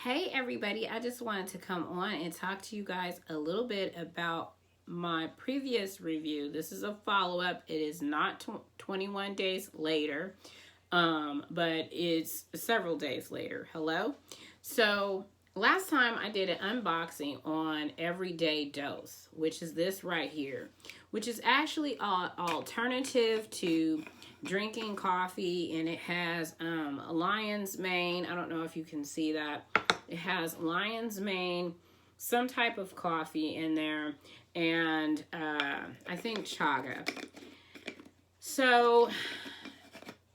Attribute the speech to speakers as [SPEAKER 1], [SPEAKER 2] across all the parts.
[SPEAKER 1] Hey everybody, I just wanted to come on and talk to you guys a little bit about my previous review. This is a follow-up. It is not 21 days later, but it's several days later. Hello? So last time I did an unboxing on Everyday Dose, which is this right here, which is actually an alternative to drinking coffee, and it has lion's mane. I don't know if you can see that. It has lion's mane, some type of coffee in there, and I think chaga. So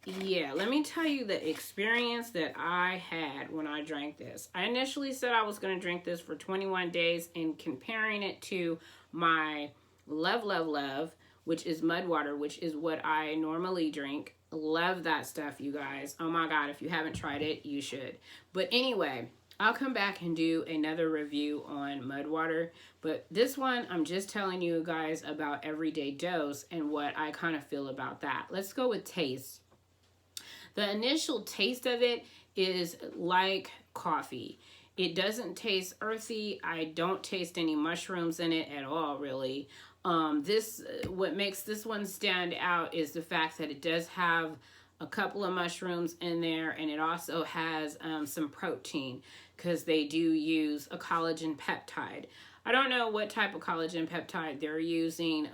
[SPEAKER 1] yeah, let me tell you the experience that I had when I drank this. I initially said I was going to drink this for 21 days, and comparing it to my love, which is mud water, which is what I normally drink. Love that stuff, you guys. Oh my God, if you haven't tried it, you should. But anyway, I'll come back and do another review on mud water. But this one, I'm just telling you guys about Everyday Dose and what I kind of feel about that. Let's go with taste. The initial taste of it is like coffee. It doesn't taste earthy. I don't taste any mushrooms in it at all, really. What makes this one stand out is the fact that it does have a couple of mushrooms in there, and it also has some protein because they do use a collagen peptide. I don't know what type of collagen peptide they're using,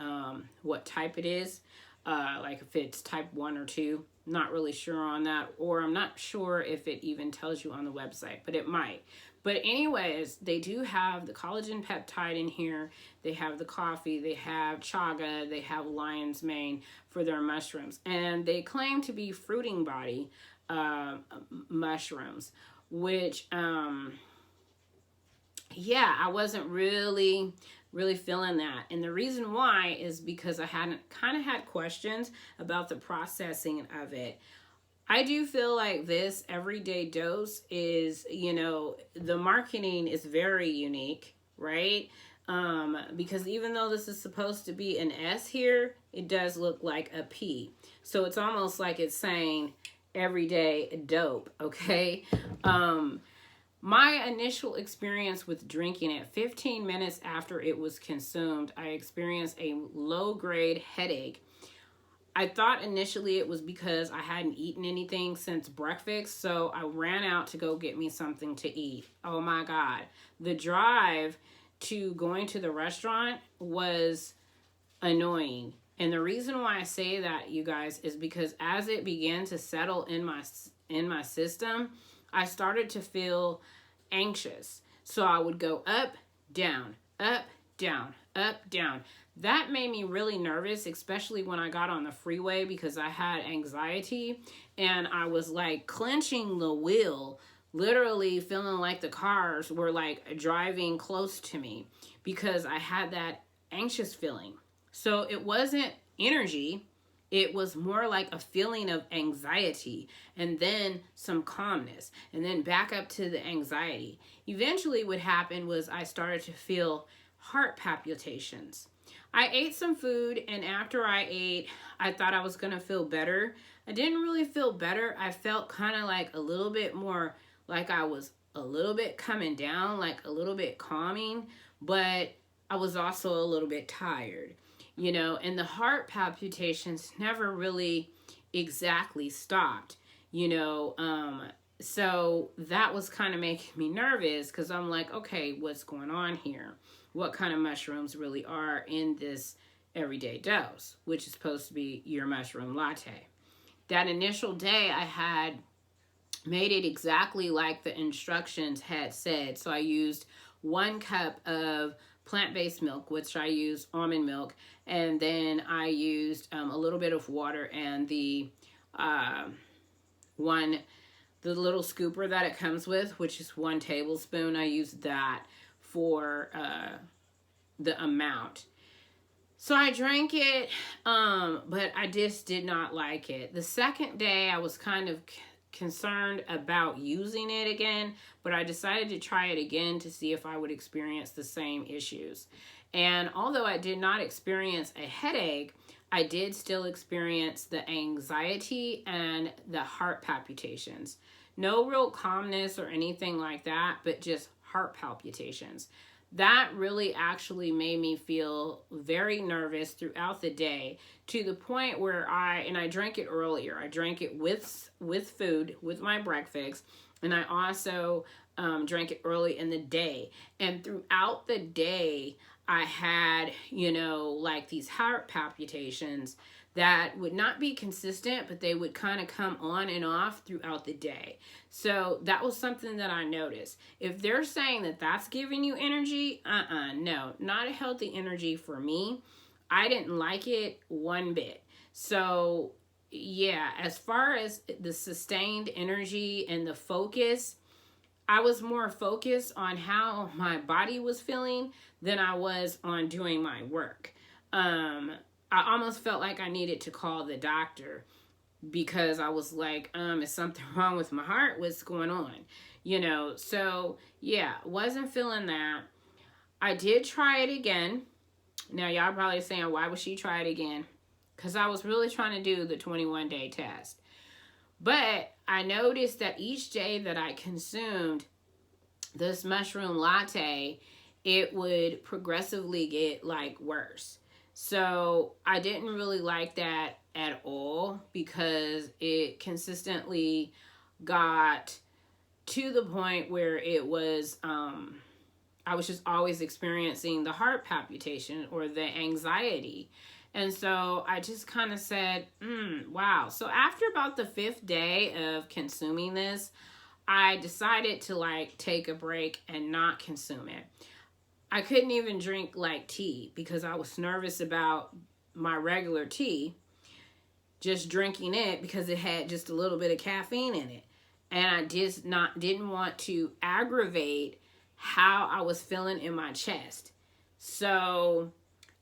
[SPEAKER 1] what type it is, like if it's type 1 or 2. Not really sure on that, or I'm not sure if it even tells you on the website, but it might. But anyways, they do have the collagen peptide in here. They have the coffee, they have chaga, they have lion's mane for their mushrooms. And they claim to be fruiting body mushrooms, which, yeah, I wasn't really feeling that. And the reason why is because I hadn't kind of had questions about the processing of it. I do feel like this Everyday Dose is, the marketing is very unique, right? Because even though this is supposed to be an S here, it does look like a P. So it's almost like it's saying everyday dope, okay? My initial experience with drinking it, 15 minutes after it was consumed, I experienced a low-grade headache. I thought initially it was because I hadn't eaten anything since breakfast, so I ran out to go get me something to eat. Oh my God. The drive to going to the restaurant was annoying. And the reason why I say that, you guys, is because as it began to settle in my system, I started to feel anxious. So I would go up, down, up, down, up, down. That made me really nervous, especially when I got on the freeway because I had anxiety and I was like clenching the wheel, literally feeling like the cars were like driving close to me because I had that anxious feeling. So it wasn't energy. It was more like a feeling of anxiety and then some calmness and then back up to the anxiety. Eventually what happened was I started to feel heart palpitations. I ate some food, and after I ate, I thought I was going to feel better. I didn't really feel better. I felt kind of like a little bit more like I was a little bit coming down, like a little bit calming, but I was also a little bit tired. And the heart palpitations never really exactly stopped, so that was kind of making me nervous because I'm like, okay, what's going on here? What kind of mushrooms really are in this Everyday Dose, which is supposed to be your mushroom latte. That initial day I had made it exactly like the instructions had said. So I used 1 cup of plant-based milk, which I used almond milk, and then I used a little bit of water and the little scooper that it comes with, which is 1 tablespoon. I used that for the amount. So I drank it, but I just did not like it. The second day I was kind of concerned about using it again, but I decided to try it again to see if I would experience the same issues. And although I did not experience a headache, I did still experience the anxiety and the heart palpitations. No real calmness or anything like that, but just heart palpitations. That really actually made me feel very nervous throughout the day, to the point where I drank it earlier. I drank it with food, with my breakfast, and I also drank it early in the day. And throughout the day, I had, like these heart palpitations that would not be consistent, but they would kind of come on and off throughout the day. So that was something that I noticed. If they're saying that that's giving you energy, no, not a healthy energy for me. I didn't like it one bit. So yeah, as far as the sustained energy and the focus, I was more focused on how my body was feeling than I was on doing my work. I almost felt like I needed to call the doctor, because I was like, is something wrong with my heart? What's going on? So yeah, wasn't feeling that. I did try it again. Now y'all probably saying, why would she try it again? Because I was really trying to do the 21-day test. But I noticed that each day that I consumed this mushroom latte, it would progressively get like worse. So I didn't really like that at all, because it consistently got to the point where it was, I was just always experiencing the heart palpitation or the anxiety. And so I just kind of said, wow. So after about the 5th day of consuming this, I decided to like take a break and not consume it. I couldn't even drink like tea, because I was nervous about my regular tea, just drinking it because it had just a little bit of caffeine in it. And I didn't want to aggravate how I was feeling in my chest. So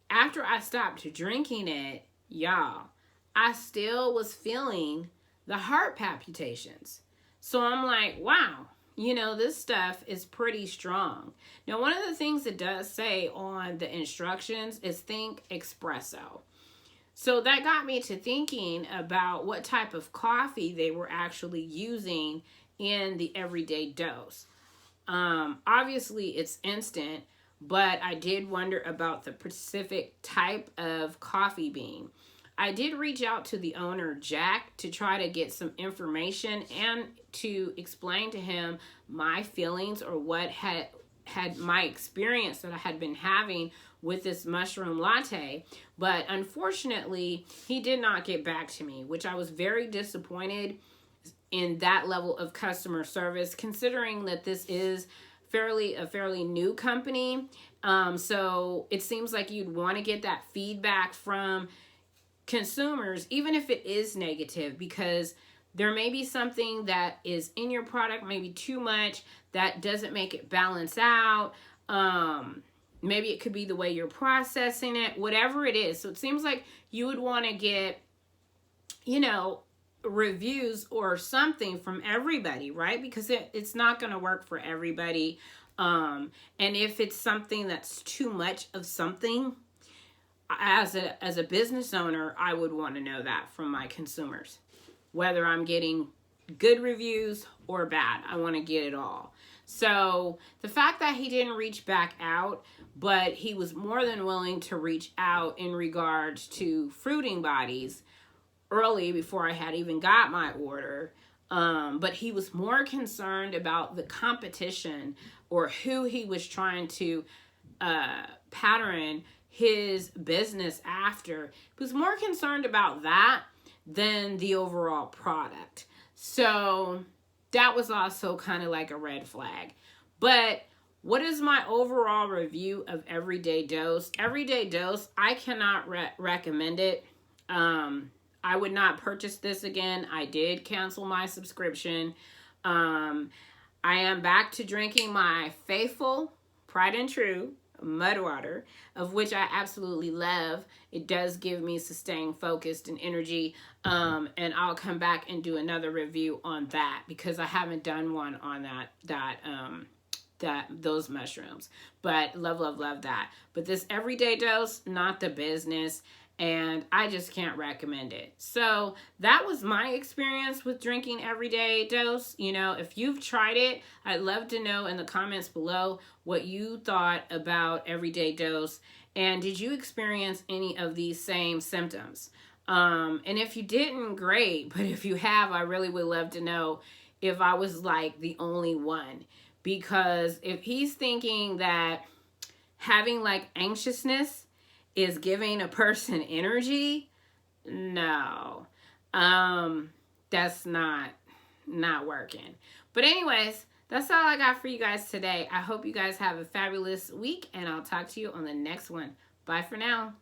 [SPEAKER 1] after I stopped drinking it, y'all, I still was feeling the heart palpitations. So I'm like, wow, this stuff is pretty strong. Now, one of the things it does say on the instructions is think espresso. So that got me to thinking about what type of coffee they were actually using in the everyday dose. Obviously, it's instant, but I did wonder about the specific type of coffee bean. I did reach out to the owner, Jack, to try to get some information and to explain to him my feelings, or what had my experience that I had been having with this mushroom latte. But unfortunately, he did not get back to me, which I was very disappointed in that level of customer service, considering that this is a fairly new company. So it seems like you'd want to get that feedback from consumers, even if it is negative, because there may be something that is in your product, maybe too much, that doesn't make it balance out. Maybe it could be the way you're processing it, whatever it is. So it seems like you would want to get, reviews or something from everybody, right? Because it's not going to work for everybody. And if it's something that's too much of something, as a business owner, I would want to know that from my consumers, whether I'm getting good reviews or bad. I want to get it all. So the fact that he didn't reach back out, but he was more than willing to reach out in regards to fruiting bodies early, before I had even got my order. But he was more concerned about the competition, or who he was trying to pattern his business after. He was more concerned about that than the overall product. So that was also kind of like a red flag. But what is my overall review of Everyday Dose? Everyday Dose, I cannot recommend it. I would not purchase this again. I did cancel my subscription. I am back to drinking my faithful, tried and true mud water, of which I absolutely love. It does give me sustained focus and energy. And I'll come back and do another review on that, because I haven't done one on those mushrooms. But love that. But this Everyday Dose, not the business. and I just can't recommend it. So that was my experience with drinking everyday dose. You know, if you've tried it, I'd love to know in the comments below what you thought about everyday dose, and did you experience any of these same symptoms? And if you didn't, great, but if you have, I really would love to know if I was like the only one, because if he's thinking that having like anxiousness is giving a person energy, no, that's not working. But anyways, that's all I got for you guys today. I hope you guys have a fabulous week, and I'll talk to you on the next one. Bye for now.